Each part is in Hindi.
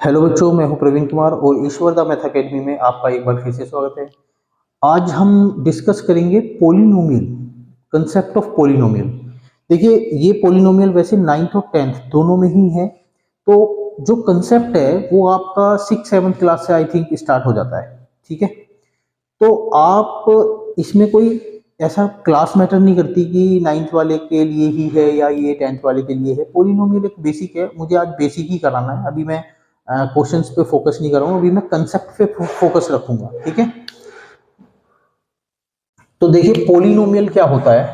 हेलो बच्चों, मैं हूं प्रवीण कुमार और ईश्वर द मैथ अकेडमी में आपका एक बार फिर से स्वागत है। आज हम डिस्कस करेंगे पोलिनोमियल, कंसेप्ट ऑफ पोलिनोमियल। देखिए, ये पोलिनोमियल वैसे 9th और 10th दोनों में ही है। तो जो कंसेप्ट है वो आपका 6-7 क्लास से आई थिंक स्टार्ट हो जाता है। ठीक है, तो आप इसमें कोई ऐसा क्लास मैटर नहीं करती कि 9th वाले के लिए ही है या ये 10th वाले के लिए है। पोलिनोमियल एक बेसिक है, मुझे आज बेसिक ही कराना है। अभी मैं क्वेश्चंस पे फोकस नहीं कर रहा हूँ, अभी मैं कंसेप्ट पे फोकस रखूंगा। ठीक है, तो देखिए पोलिनोमियल क्या होता है।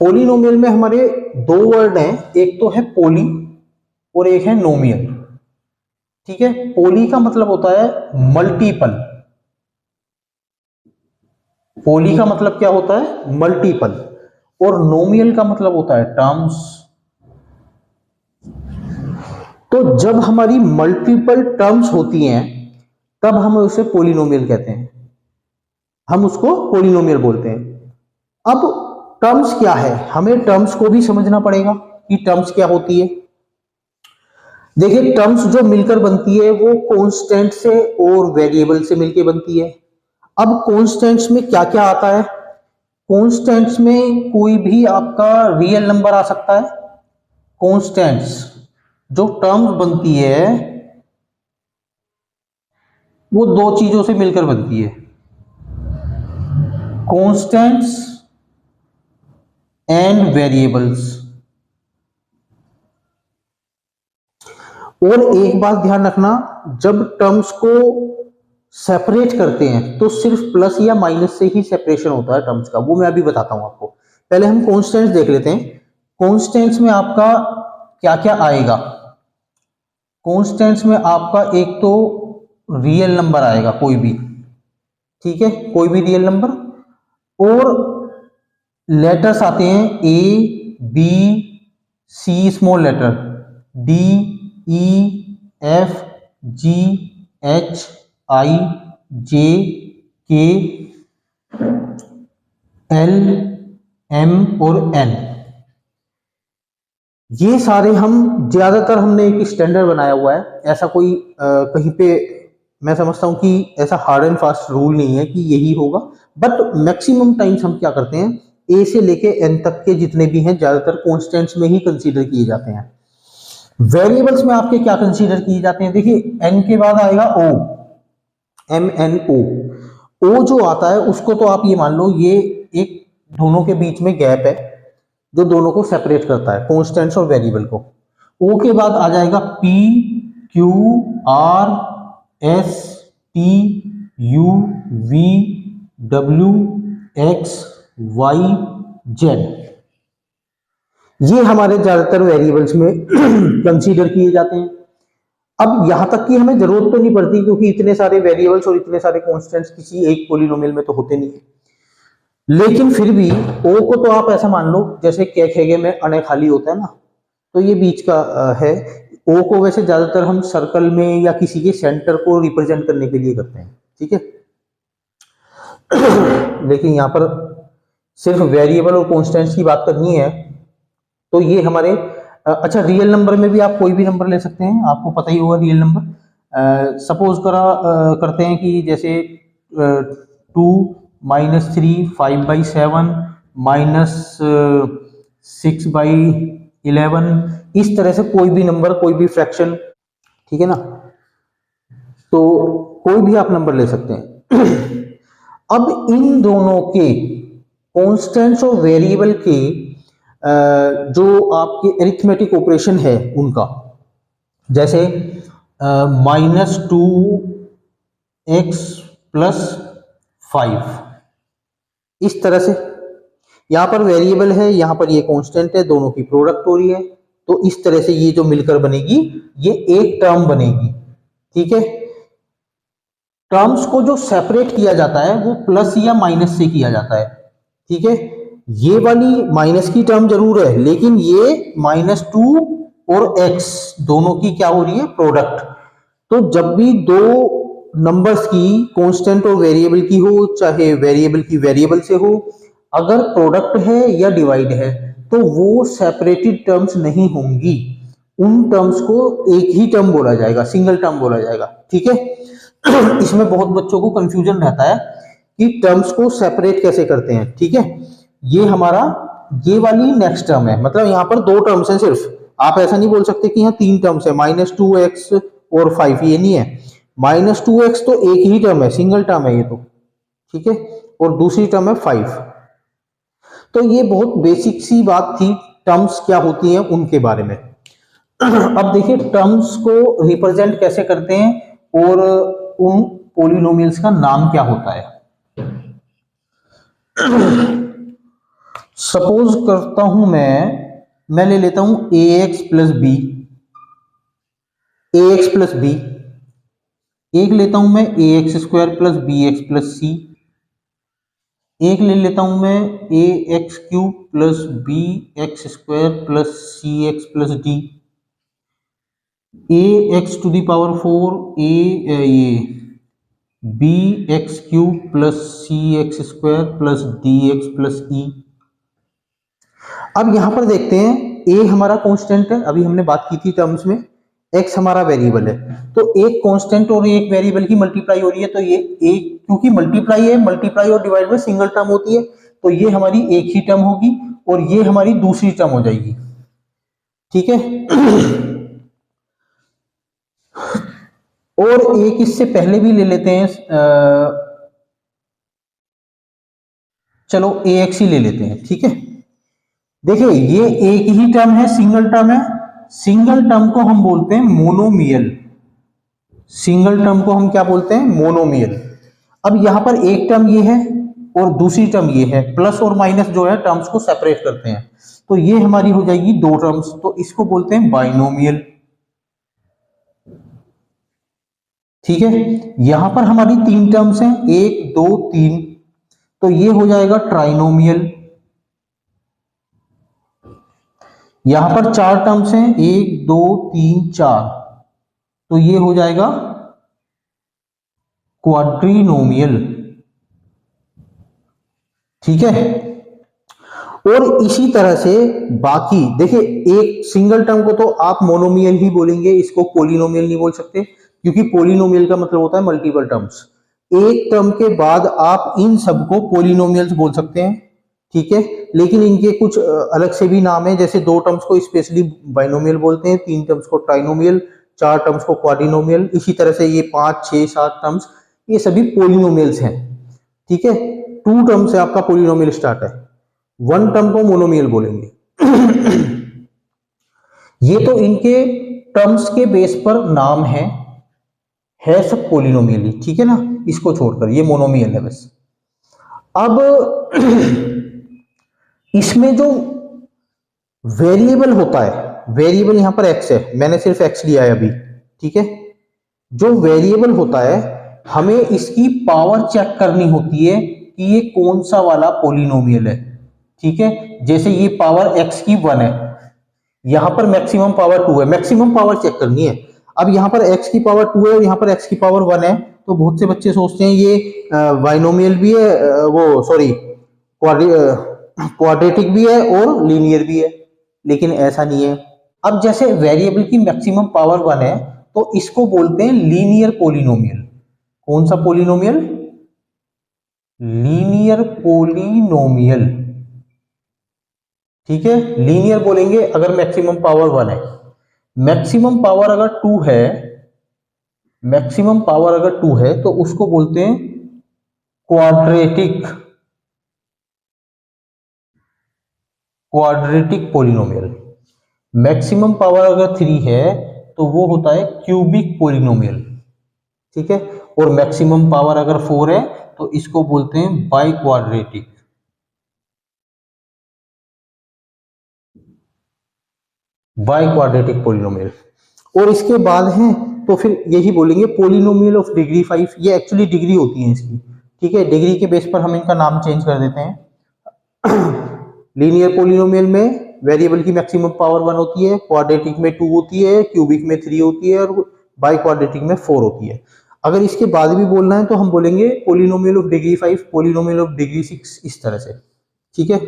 पोलिनोमियल में हमारे दो वर्ड हैं, एक तो है पोली और एक है नोमियल। ठीक है, पोली का मतलब होता है मल्टीपल। पोली का मतलब क्या होता है? मल्टीपल। और नोमियल का मतलब होता है टर्म्स। तो जब हमारी मल्टीपल टर्म्स होती हैं तब हम उसे पोलिनोमियल कहते हैं, हम उसको पोलिनोमियल बोलते हैं। अब टर्म्स क्या है, हमें टर्म्स को भी समझना पड़ेगा कि टर्म्स क्या होती है। देखिए, टर्म्स जो मिलकर बनती है वो कांस्टेंट से और वेरिएबल से मिलकर बनती है। अब कांस्टेंट्स में क्या क्या आता है? कांस्टेंट्स में कोई भी आपका रियल नंबर आ सकता है। कांस्टेंट्स जो टर्म्स बनती है वो दो चीजों से मिलकर बनती है, कांस्टेंट्स एंड वेरिएबल्स। और एक बात ध्यान रखना, जब टर्म्स को सेपरेट करते हैं तो सिर्फ प्लस या माइनस से ही सेपरेशन होता है टर्म्स का, वो मैं अभी बताता हूं आपको। पहले हम कांस्टेंट्स देख लेते हैं। कांस्टेंट्स में आपका क्या क्या आएगा? कांस्टेंट्स में आपका एक तो रियल नंबर आएगा कोई भी। ठीक है, कोई भी रियल नंबर। और लेटर्स आते हैं A B C small letter, D E F G H I J K L M और एन। ये सारे हम ज्यादातर हमने एक स्टैंडर्ड बनाया हुआ है, ऐसा कोई कहीं पे मैं समझता हूं कि ऐसा हार्ड एंड फास्ट रूल नहीं है कि यही होगा। बट मैक्सिमम टाइम्स हम क्या करते हैं, ए से लेके एन तक के जितने भी हैं ज्यादातर कॉन्स्टेंट्स में ही कंसीडर किए जाते हैं। वेरिएबल्स में आपके क्या कंसीडर किए जाते हैं? देखिए, एन के बाद आएगा ओ, एम एन ओ। ओ जो आता है उसको तो आप ये मान लो ये एक दोनों के बीच में गैप है जो दोनों को सेपरेट करता है, कॉन्स्टेंट्स और वेरिएबल को। ओ के बाद आ जाएगा P Q R S T U V W X Y Z. ये हमारे ज्यादातर वेरिएबल्स में कंसीडर किए जाते हैं। अब यहां तक कि हमें जरूरत तो नहीं पड़ती क्योंकि इतने सारे वेरिएबल्स और इतने सारे कॉन्स्टेंट्स किसी एक पोलिनोमियल में तो होते नहीं है। लेकिन फिर भी ओ को तो आप ऐसा मान लो जैसे कै खेगे में अणे खाली होता है ना, तो ये बीच का है। ओ को वैसे ज्यादातर हम सर्कल में या किसी के सेंटर को रिप्रेजेंट करने के लिए करते हैं। ठीक है, लेकिन यहाँ पर सिर्फ वेरिएबल और कॉन्स्टेंट्स की बात करनी है तो ये हमारे अच्छा, रियल नंबर में भी आप कोई भी नंबर ले सकते हैं, आपको पता ही होगा रियल नंबर। सपोज करते हैं कि जैसे 2 -3 5/7 -6/11, इस तरह से कोई भी नंबर, कोई भी फ्रैक्शन। ठीक है ना, तो कोई भी आप नंबर ले सकते हैं। अब इन दोनों के कॉन्स्टेंट्स और वेरिएबल के जो आपके अरिथमेटिक ऑपरेशन है उनका, जैसे -2x+5, इस तरह से। यहां पर वेरिएबल है, यहां पर ये कांस्टेंट है, दोनों की प्रोडक्ट हो रही है, तो इस तरह से ये जो मिलकर बनेगी ये एक टर्म बनेगी। ठीक है, टर्म्स को जो सेपरेट किया जाता है वो प्लस या माइनस से किया जाता है। ठीक है, ये वाली माइनस की टर्म जरूर है लेकिन ये -2 और x दोनों की क्या हो रही है? प्रोडक्ट। तो जब भी दो नंबर्स की कांस्टेंट और वेरिएबल की हो, चाहे वेरिएबल की वेरिएबल से हो, अगर प्रोडक्ट है या डिवाइड है तो वो सेपरेटेड टर्म्स नहीं होंगी, उन टर्म्स को एक ही टर्म बोला जाएगा, सिंगल टर्म बोला जाएगा। ठीक है। इसमें बहुत बच्चों को कंफ्यूजन रहता है कि टर्म्स को सेपरेट कैसे करते हैं। ठीक है, ये हमारा ये वाली नेक्स्ट टर्म है, मतलब यहाँ पर दो टर्म्स हैं सिर्फ, आप ऐसा नहीं बोल सकते कि यहाँ तीन टर्म्स है, -2x और 5, ये नहीं है। -2x तो एक ही टर्म है, सिंगल टर्म है ये तो। ठीक है, और दूसरी टर्म है 5। तो ये बहुत बेसिक सी बात थी टर्म्स क्या होती हैं उनके बारे में। अब देखिए टर्म्स को रिप्रेजेंट कैसे करते हैं और उन पोलिनोमियल्स का नाम क्या होता है। सपोज करता हूं मैं ले लेता हूं ax plus B, ax plus B, एक लेता हूं मैं ax square plus B X plus C, एक ले लेता हूं मैं A X cube plus B X square plus C X plus D, A X to the power 4 ये B X cube plus C X square plus D X plus E. अब यहां पर देखते हैं ए हमारा कांस्टेंट है, अभी हमने बात की थी टर्म्स में, एक्स हमारा वेरिएबल है, तो एक कांस्टेंट और एक वेरिएबल की मल्टीप्लाई हो रही है, तो ये एक क्योंकि मल्टीप्लाई है, मल्टीप्लाई और डिवाइड में सिंगल टर्म होती है, तो ये हमारी एक ही टर्म होगी और ये हमारी दूसरी टर्म हो जाएगी। ठीक है। और एक इससे पहले भी ले लेते हैं, चलो ए एक्स ही ले लेते हैं। ठीक है, देखिए ये एक ही टर्म है, सिंगल टर्म है, सिंगल टर्म को हम बोलते हैं मोनोमियल, सिंगल टर्म को हम क्या बोलते हैं, मोनोमियल। अब यहां पर एक टर्म ये है और दूसरी टर्म ये है, प्लस और माइनस जो है टर्म्स को सेपरेट करते हैं, तो ये हमारी हो जाएगी दो टर्म्स, तो इसको बोलते हैं बाइनोमियल। ठीक है, यहां पर हमारी तीन टर्म्स हैं, 1 2 3, तो ये हो जाएगा ट्राइनोमियल। यहां पर चार टर्म्स हैं, 1 2 3 4, तो ये हो जाएगा क्वाड्रिनोमियल। ठीक है, और इसी तरह से बाकी देखिए, एक सिंगल टर्म को तो आप मोनोमियल ही बोलेंगे, इसको पोलिनोमियल नहीं बोल सकते, क्योंकि पोलिनोमियल का मतलब होता है मल्टीपल टर्म्स। एक टर्म के बाद आप इन सबको पोलिनोमियल्स बोल सकते हैं। ठीक है, लेकिन इनके कुछ अलग से भी नाम है, जैसे दो टर्म्स को स्पेशली बाइनोमियल बोलते हैं, तीन टर्म्स को ट्राइनोमियल, चार टर्म्स को क्वाड्रिनोमियल, इसी तरह से ये 5 6 7 टर्म्स ये सभी पोलिनोमियल्स हैं। ठीक है, 2 टर्म से आपका पोलिनोमियल स्टार्ट है, 1 टर्म को मोनोमियल बोलेंगे। ये तो इनके टर्म्स के बेस पर नाम है सब पोलिनोमियल ही। ठीक है ना, इसको छोड़कर ये मोनोमियल है बस। अब इसमें जो वेरिएबल होता है, वेरिएबल यहां पर एक्स है, मैंने सिर्फ एक्स लिया है अभी। ठीक है, जो वेरिएबल होता है हमें इसकी पावर चेक करनी होती है कि ये कौन सा वाला पोलिनोमियल है। ठीक है, जैसे ये पावर एक्स की 1 है, यहां पर मैक्सिमम पावर 2 है, मैक्सिमम पावर चेक करनी है। अब यहां पर x की पावर 2 है और यहां पर x की पावर 1 है, तो बहुत से बच्चे सोचते हैं ये बाइनोमियल भी है, वो सॉरी क्वाड्रेटिक भी है और लीनियर भी है, लेकिन ऐसा नहीं है। अब जैसे वेरिएबल की मैक्सिमम पावर 1 है, तो इसको बोलते हैं लीनियर पोलिनोमियल। कौन सा पोलिनोमियल, लीनियर पोलिनोमियल। ठीक है, लीनियर बोलेंगे अगर मैक्सिमम पावर 1 है, मैक्सिमम पावर अगर 2 है, मैक्सिमम पावर अगर 2 है तो उसको बोलते हैं quadratic, quadratic polynomial. Maximum power अगर 3 है तो वो होता है क्यूबिक पोलिनोमियल। ठीक है, और मैक्सिमम पावर अगर 4 है तो इसको बोलते हैं by quadratic, by quadratic polynomial. और इसके बाद है तो फिर यही बोलेंगे पोलिनोमियल ऑफ डिग्री 5, ये एक्चुअली डिग्री होती है इसकी। ठीक है, डिग्री के बेस पर हम इनका नाम चेंज कर देते हैं। लीनियर पोलिनोमियल में वेरिएबल की मैक्सिमम पावर 1 होती है, क्वाड्रेटिक में 2 होती है, क्यूबिक में 3 होती है और बाई क्वाड्रेटिक में 4 होती है। अगर इसके बाद भी बोलना है तो हम बोलेंगे polynomial of degree 5, polynomial of degree 6, इस तरह से। ठीक है,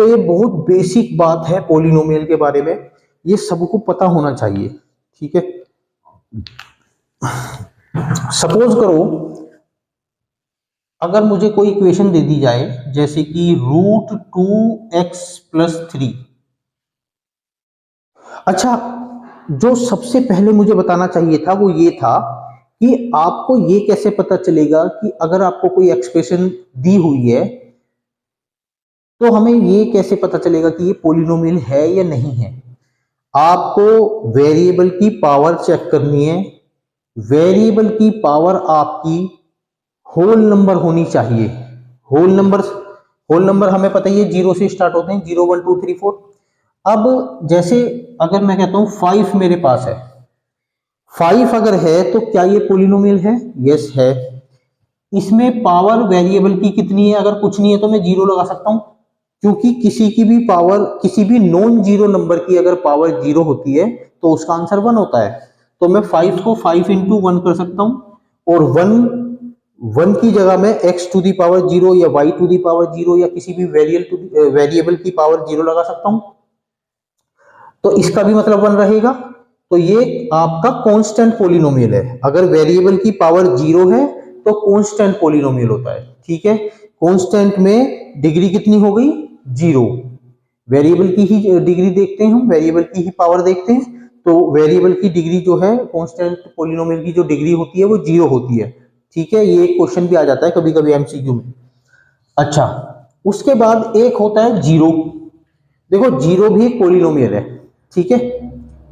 तो ये बहुत बेसिक बात है पॉलिनोमियल के बारे में, ये सबको पता होना चाहिए। ठीक है, सपोज करो अगर मुझे कोई इक्वेशन दे दी जाए जैसे कि √2x+3। अच्छा, जो सबसे पहले मुझे बताना चाहिए था वो ये था कि आपको ये कैसे पता चलेगा कि अगर आपको कोई एक्सप्रेशन दी हुई है तो हमें ये कैसे पता चलेगा कि ये पॉलिनोमियल है या नहीं है। आपको वेरिएबल की पावर चेक करनी है। वेरिएबल की पावर आपकी होल नंबर होनी चाहिए। होल नंबर हमें पता ही है, 0 से स्टार्ट होते हैं, 0 1 2 3 4। अब जैसे अगर मैं कहता हूं 5 मेरे पास है, 5 अगर है तो क्या ये पॉलिनोमियल है? यस है। इसमें पावर वेरिएबल की कितनी है? अगर कुछ नहीं है तो मैं 0 लगा सकता हूं, क्योंकि किसी की भी पावर, किसी भी नॉन जीरो नंबर की अगर पावर 0 होती है तो उसका आंसर 1 होता है। तो मैं 5 को 5 इंटू 1 कर सकता हूं, और 1 की जगह में x⁻0 या y⁻0 या किसी भी वेरिएबल की पावर 0 लगा सकता हूं, तो इसका भी मतलब 1 रहेगा। तो ये आपका कांस्टेंट पॉलिनोमियल है। अगर वेरिएबल की पावर 0 है तो कांस्टेंट पॉलिनोमियल होता है। ठीक है, कांस्टेंट में डिग्री कितनी हो गई? 0। वेरिएबल की ही डिग्री देखते हैं हम, वेरिएबल की ही पावर देखते हैं, तो वेरिएबल की डिग्री जो है कांस्टेंट पॉलिनोमियल की जो डिग्री होती है वो 0 होती है। ठीक है, ये क्वेश्चन भी आ जाता है कभी कभी एमसीक्यू में। अच्छा, उसके बाद एक होता है 0। देखो 0 भी एक पॉलिनोमियल है। ठीक है,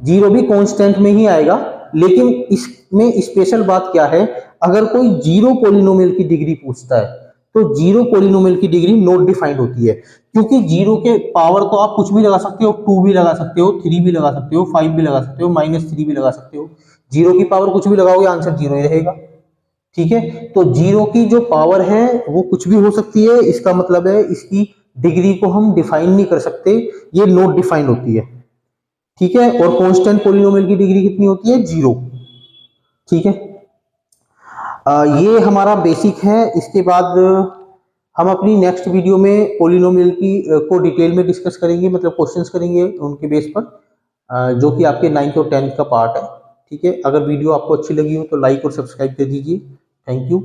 0 भी कांस्टेंट में ही आएगा, लेकिन इसमें स्पेशल बात क्या है, अगर कोई 0 पॉलिनोमियल की डिग्री पूछता है तो 0 पॉलिनोमियल की डिग्री नॉट डिफाइंड होती है, क्योंकि 0 के पावर तो आप कुछ भी लगा सकते हो, 2 भी लगा सकते हो, 3 भी लगा सकते हो, 5 भी लगा सकते हो, -3 भी लगा सकते हो। 0 की पावर कुछ भी लगाओगे आंसर 0 ही रहेगा। ठीक है, तो 0 की जो पावर है वो कुछ भी हो सकती है, इसका मतलब है इसकी डिग्री को हम डिफाइन नहीं कर सकते, ये नॉट डिफाइंड होती है। ठीक है, और कांस्टेंट पॉलिनोमियल की डिग्री कितनी होती है? 0। ठीक है, ये हमारा बेसिक है। इसके बाद हम अपनी नेक्स्ट वीडियो में पॉलिनोमियल की को डिटेल में डिस्कस करेंगे, मतलब क्वेश्चंस करेंगे उनके बेस पर, जो कि आपके 9th और 10th का पार्ट है। ठीक है, अगर वीडियो आपको अच्छी लगी हो तो लाइक और सब्सक्राइब कर दीजिए। Thank you.